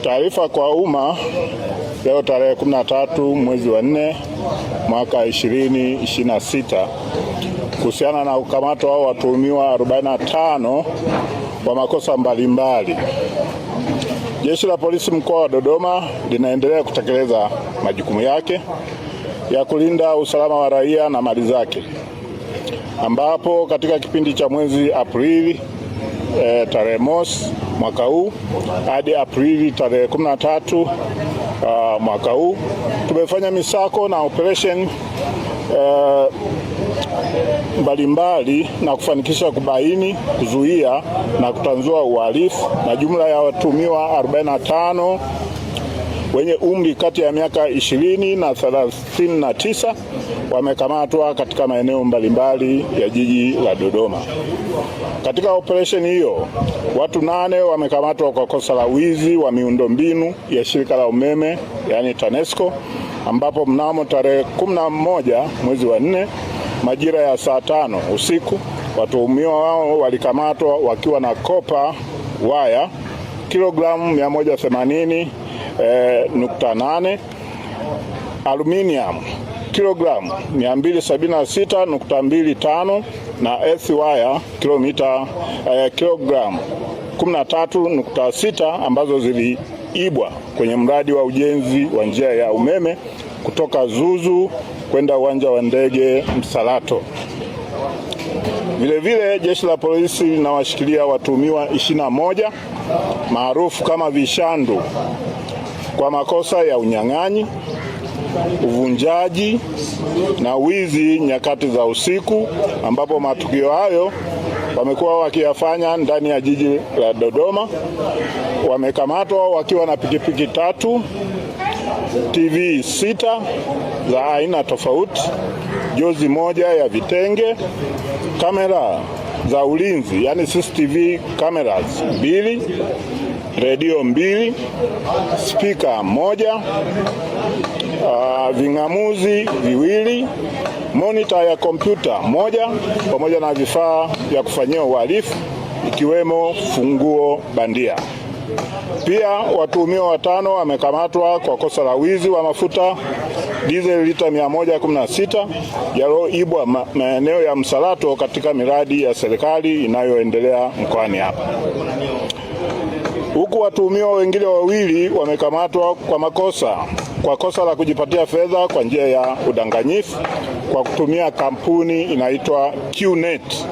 Taarifa kwa umma leo tarehe 13 mwezi wa 4 mwaka 2026 kuhusiana na ukamata wa watuhumiwa 45 wa makosa mbalimbali. Jeshi la Polisi mkoa wa Dodoma linaendelea kutekeleza majukumu yake ya kulinda usalama wa raia na mali zake, ambapo katika kipindi cha mwezi Aprili tarehe mosi mwaka huu hadi Aprili tarehe 13 mwaka huu tumefanya misako na operation mbalimbali na kufanikisha kubaini, kuzuia na kutanzua uhalifu, na jumla ya watuhumiwa 45 wenye umri kati ya miaka 20 na 39 wamekamatwa katika maeneo mbalimbali ya jiji la Dodoma. Katika operation hiyo, watu 8 wamekamatwa kwa kosa la wizi wa miundombinu ya shirika la umeme yani TANESCO, ambapo mnamo tarehe 11 mwezi wa 4 majira ya saa 5 usiku watuhumiwa wao walikamatwa wakiwa na kopa waya kilogramu 180.8, aluminium kilogramu 276.25 na earth wire kilogramu 13.6 ambazo ziliibwa kwenye mradi wa ujenzi wa njia ya umeme kutoka Zuzu kwenda uwanja wa ndege Msalato. Vilevile jeshi la polisi linawashikilia watuhumiwa 21 maarufu kama vishandu kwa makosa ya unyang'anyi, uvunjaji na wizi nyakati za usiku, ambapo matukio hayo wamekuwa wakiyafanya ndani ya jiji la Dodoma. Wamekamatwa wakiwa na pikipiki 3, TV 6 za aina tofauti, jozi moja ya vitenge, kamera za ulinzi yani CCTV cameras 2, redio 2, speaker 1, ving'amuzi 2, monitor ya kompyuta 1 pamoja na vifaa vya kufanyia uhalifu ikiwemo funguo bandia. Pia watuhumiwa 5 wamekamatwa kwa kosa la wizi wa mafuta diesel lita 116 yaliyoibwa maeneo ya Msalato katika miradi ya serikali inayoendelea mkoani hapa. Huku watuhumiwa wengine 2 wamekamatwa kwa kosa la kujipatia fedha kwa njia ya udanganyifu kwa kutumia kampuni inaitwa QNet